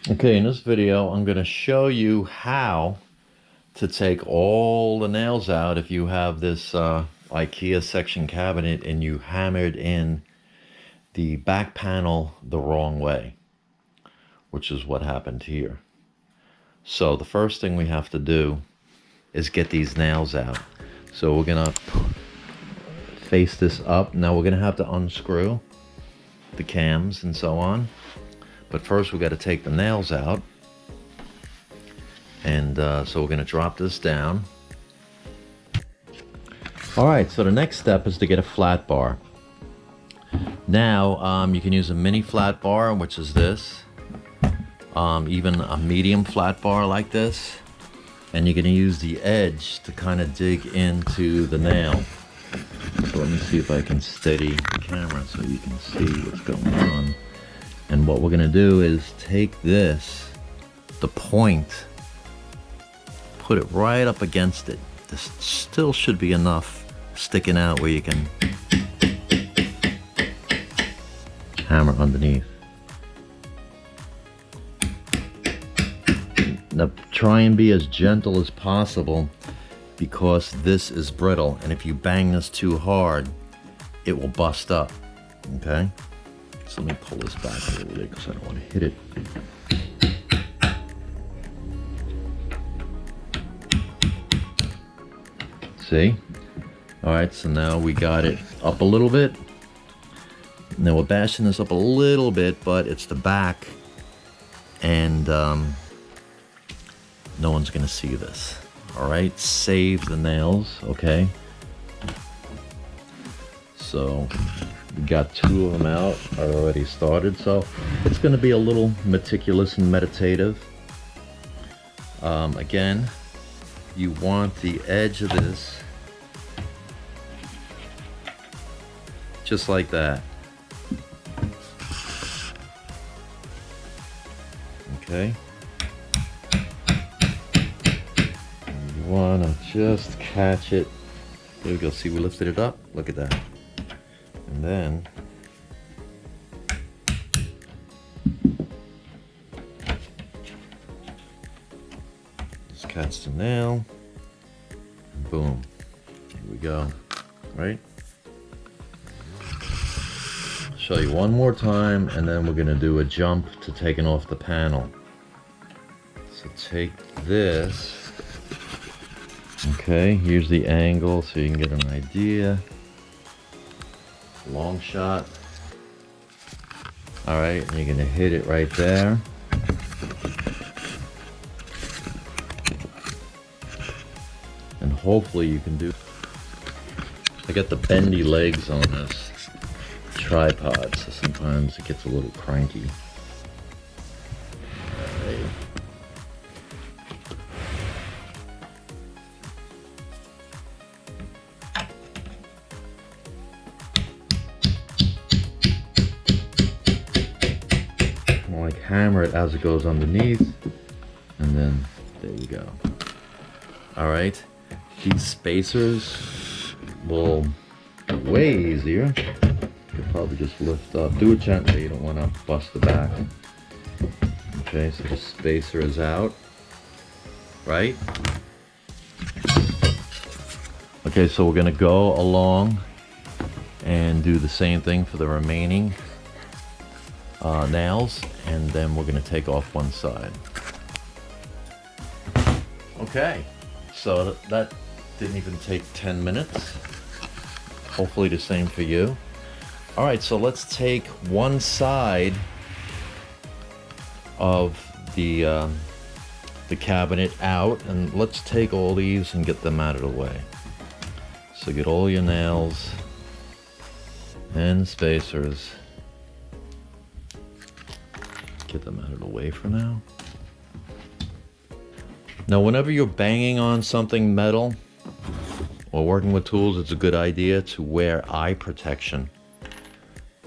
Okay, in this video, I'm going to show you how to take all the nails out if you have this IKEA section cabinet and you hammered in the back panel the wrong way, which is what happened here. So the first thing we have to do is get these nails out. So we're going to face this up. Now we're going to have to unscrew the cams and so on. But first we got to take the nails out. And so we're going to drop this down. All right, so the next step is to get a flat bar. Now you can use a mini flat bar, which is this. Even a medium flat bar like this. And you're going to use the edge to kind of dig into the nail. So let me see if I can steady the camera so you can see what's going on. And what we're going to do is take this, the point, put it right up against it. There still should be enough sticking out where you can hammer underneath. Now try and be as gentle as possible because this is brittle, and if you bang this too hard, it will bust up, okay? So let me pull this back a little bit because I don't want to hit it. See? All right, so now we got it up a little bit. Now we're bashing this up a little bit, but it's the back, and no one's gonna see this. All right, save the nails, okay? So we got two of them out. I already started, so it's gonna be a little meticulous and meditative. Again, you want the edge of this just like that. Okay. And you want to just catch it. There we go. See, we lifted it up. Look at that. And then just catch the nail. And boom. Here we go. Right? Show you one more time, and then we're going to do a jump to taking off the panel. So take this. Okay, here's the angle so you can get an idea. Long shot. All right, and you're going to hit it right there. And hopefully you can do. I got the bendy legs on this tripod, so sometimes it gets a little cranky. Right. Like hammer it as it goes underneath, and then there you go. All right, these spacers will be way easier. Probably just lift up. Do it gently, you don't want to bust the back. Okay, so the spacer is out, right? Okay, so we're going to go along and do the same thing for the remaining nails, and then we're going to take off one side. Okay, so that didn't even take 10 minutes. Hopefully the same for you. All right, so let's take one side of the cabinet out, and let's take all these and get them out of the way. So get all your nails and spacers. Get them out of the way for now. Now, whenever you're banging on something metal or working with tools, it's a good idea to wear eye protection.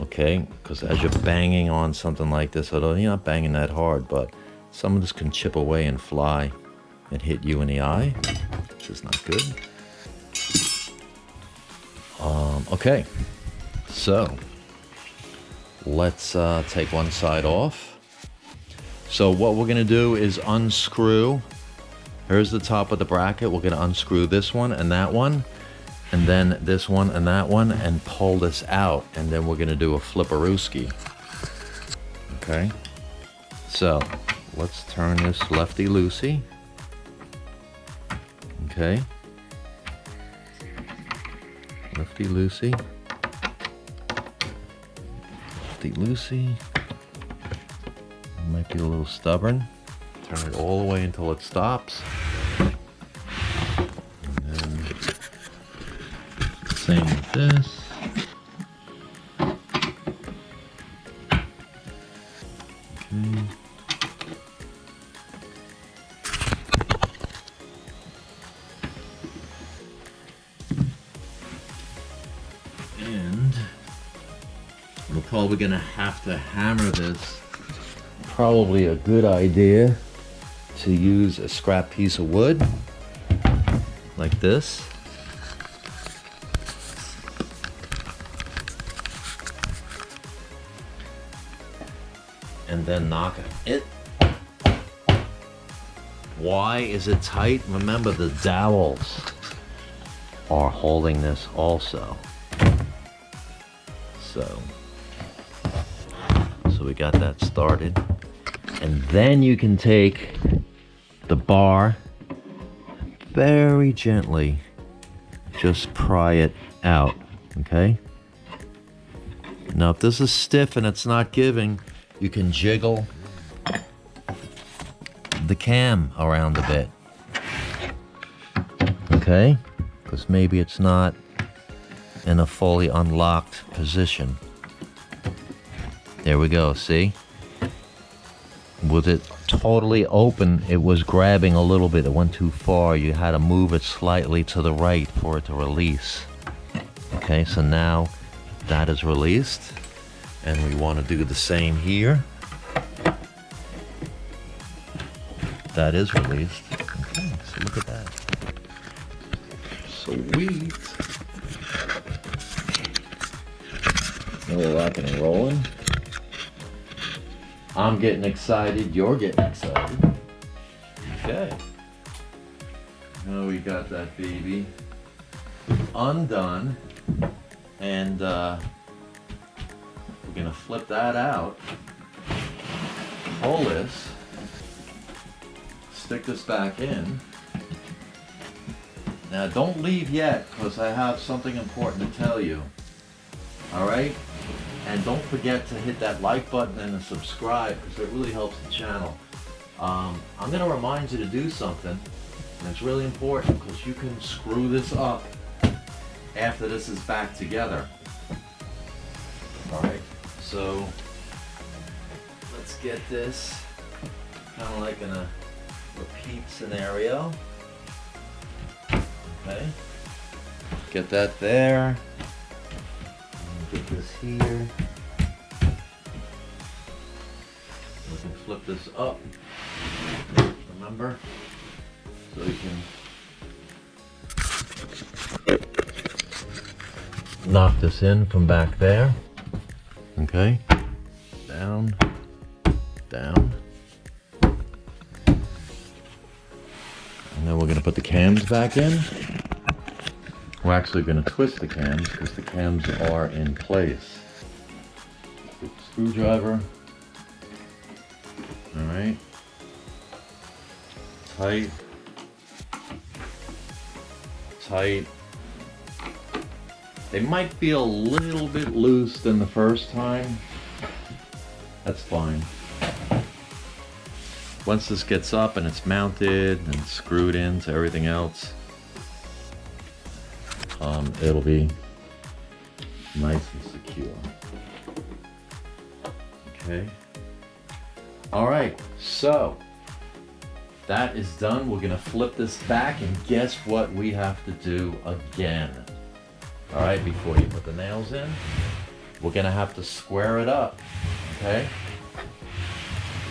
Okay, because as you're banging on something like this, although you're not banging that hard, but some of this can chip away and fly and hit you in the eye, which is not good. Okay, so let's take one side off. So what we're gonna do is unscrew. Here's the top of the bracket. We're gonna unscrew this one and that one, and then this one and that one, and pull this out, and then we're gonna do a flipperooski. Okay, so let's turn this lefty-loosey. Okay, lefty-loosey, lefty-loosey. Might be a little stubborn. Turn it all the way until it stops. And then same with this. Okay. And we're probably gonna have to hammer this. Probably a good idea to use a scrap piece of wood like this. And then knock it. Why is it tight? Remember, the dowels are holding this also. So we got that started. And then you can take the bar, very gently just pry it out, okay? Now if this is stiff and it's not giving, you can jiggle the cam around a bit, okay? Because maybe it's not in a fully unlocked position. There we go, see? With it totally open, it was grabbing a little bit. It went too far. You had to move it slightly to the right for it to release. Okay, so now that is released. And we want to do the same here. That is released. Okay, so look at that. Sweet. Now we're rocking and rolling. I'm getting excited, you're getting excited. Okay. Now we got that baby undone. And we're gonna flip that out. Pull this. Stick this back in. Now don't leave yet, because I have something important to tell you. Alright? And don't forget to hit that like button and subscribe, because it really helps the channel. I'm going to remind you to do something, and it's really important because you can screw this up after this is back together. Alright, so let's get this kind of like in a repeat scenario. Okay, get that there. Get this here. We can flip this up. Remember? So you can knock this in from back there. Okay. Down. Down. And then we're going to put the cams back in. We're actually going to twist the cams because the cams are in place. With the screwdriver. Alright. Tight. Tight. They might be a little bit loose than the first time. That's fine. Once this gets up and it's mounted and screwed into everything else, it'll be nice and secure. Okay. Alright, so that is done. We're gonna flip this back, and guess what we have to do again? Alright, before you put the nails in, we're gonna have to square it up. Okay?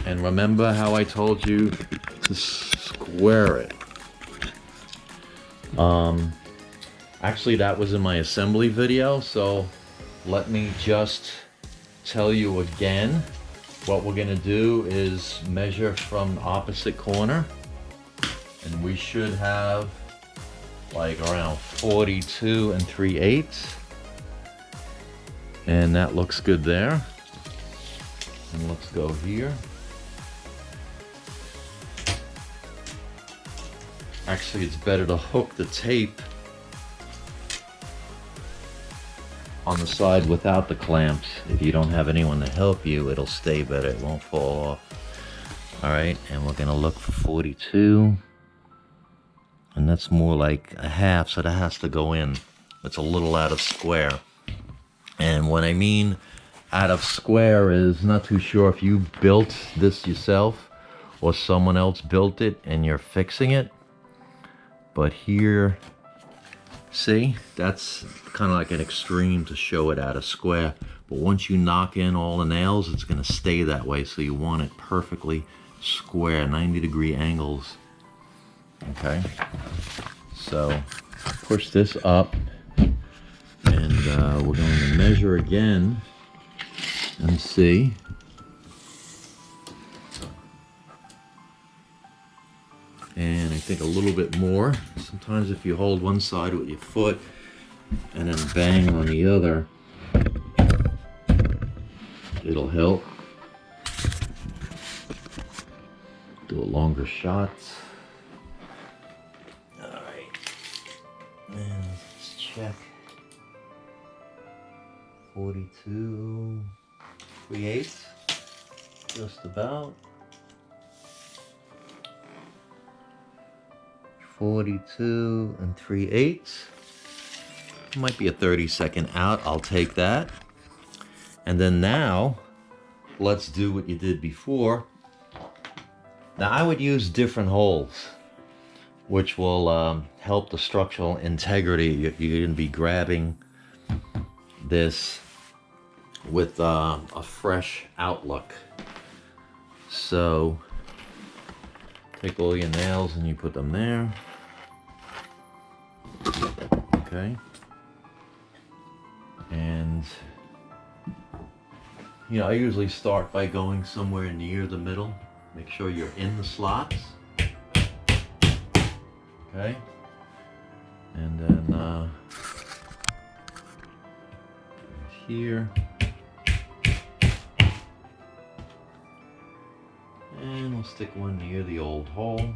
And remember how I told you to square it. Actually, that was in my assembly video, so let me just tell you again What we're gonna do is measure from the opposite corner, and we should have like around 42 3/8, and that looks good there. And let's go here. Actually, it's better to hook the tape on the side without the clamps. If you don't have anyone to help you, it'll stay better, it won't fall off. All right, and we're gonna look for 42. And that's more like a half, so that has to go in. It's a little out of square. And what I mean out of square is, not too sure if you built this yourself or someone else built it and you're fixing it. But here, see, that's kind of like an extreme to show it out of square. But once you knock in all the nails, it's gonna stay that way. So you want it perfectly square, 90-degree angles. Okay, so push this up, and we're going to measure again and see. And I think a little bit more. Sometimes if you hold one side with your foot and then bang on the other, it'll help. Do a longer shot. And let's check. 42 3/8, just about. 42 3/8. Might be a 30-second out. I'll take that. And then now, let's do what you did before. Now I would use different holes, which will help the structural integrity. You're going to be grabbing this with a fresh outlook. So take all your nails and you put them there. Okay. And you know, I usually start by going somewhere near the middle. Make sure you're in the slots. Okay, and then here, and we'll stick one near the old hole,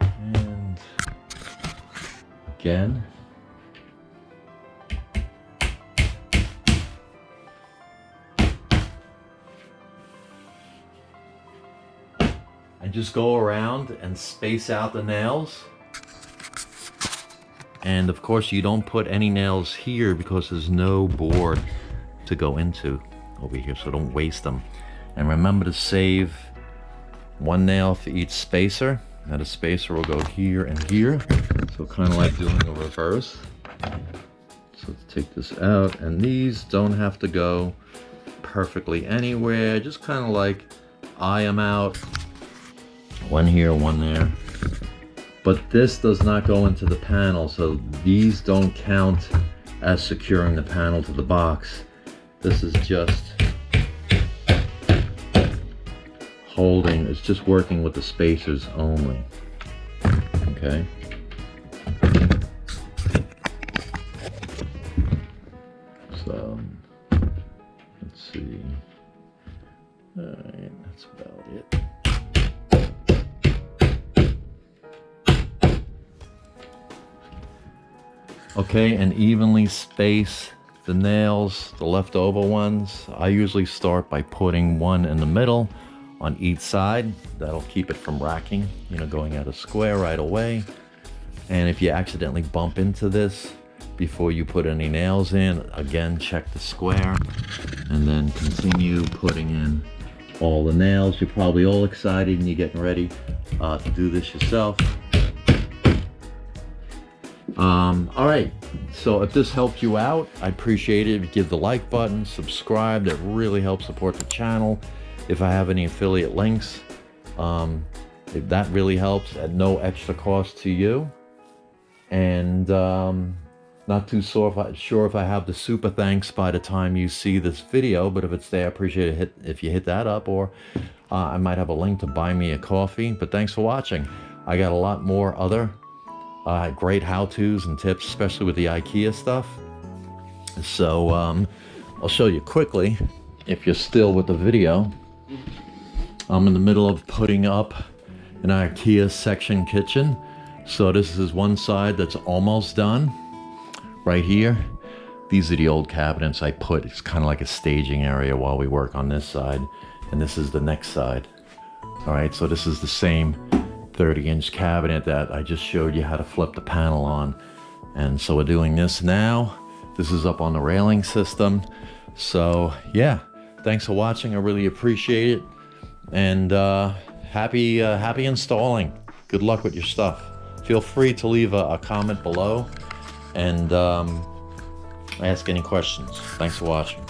and again. And just go around and space out the nails. And of course you don't put any nails here because there's no board to go into over here, so don't waste them. And remember to save one nail for each spacer. Now the spacer will go here and here, so kind of like doing a reverse. So let's take this out, and these don't have to go perfectly anywhere, just kind of like eye them out. One here, one there. But this does not go into the panel, so these don't count as securing the panel to the box. This is just holding, it's just working with the spacers only. Okay. So, let's see. Alright, that's about it. Okay, and evenly space the nails, the leftover ones. I usually start by putting one in the middle on each side. That'll keep it from racking, you know, going out of square right away. And if you accidentally bump into this before you put any nails in, again, check the square and then continue putting in all the nails. You're probably all excited and you're getting ready to do this yourself. All right, so if this helped you out, I appreciate it if you give the like button, subscribe. That really helps support the channel. If I have any affiliate links, if that really helps at no extra cost to you. And Not too sure if I have the super thanks by the time you see this video, but if it's there, I appreciate it if you hit that up, or I might have a link to buy me a coffee. But thanks for watching. I got a lot more other great how-tos and tips, especially with the IKEA stuff. So I'll show you quickly, if you're still with the video. I'm in the middle of putting up an IKEA section kitchen. So this is one side that's almost done. Right here, these are the old cabinets I put. It's kind of like a staging area while we work on this side. And this is the next side. All right, so this is the same 30-inch cabinet that I just showed you how to flip the panel on. And so we're doing this now. This is up on the railing system. So yeah, thanks for watching. I really appreciate it. And happy installing. Good luck with your stuff. Feel free to leave a comment below and ask any questions. Thanks for watching.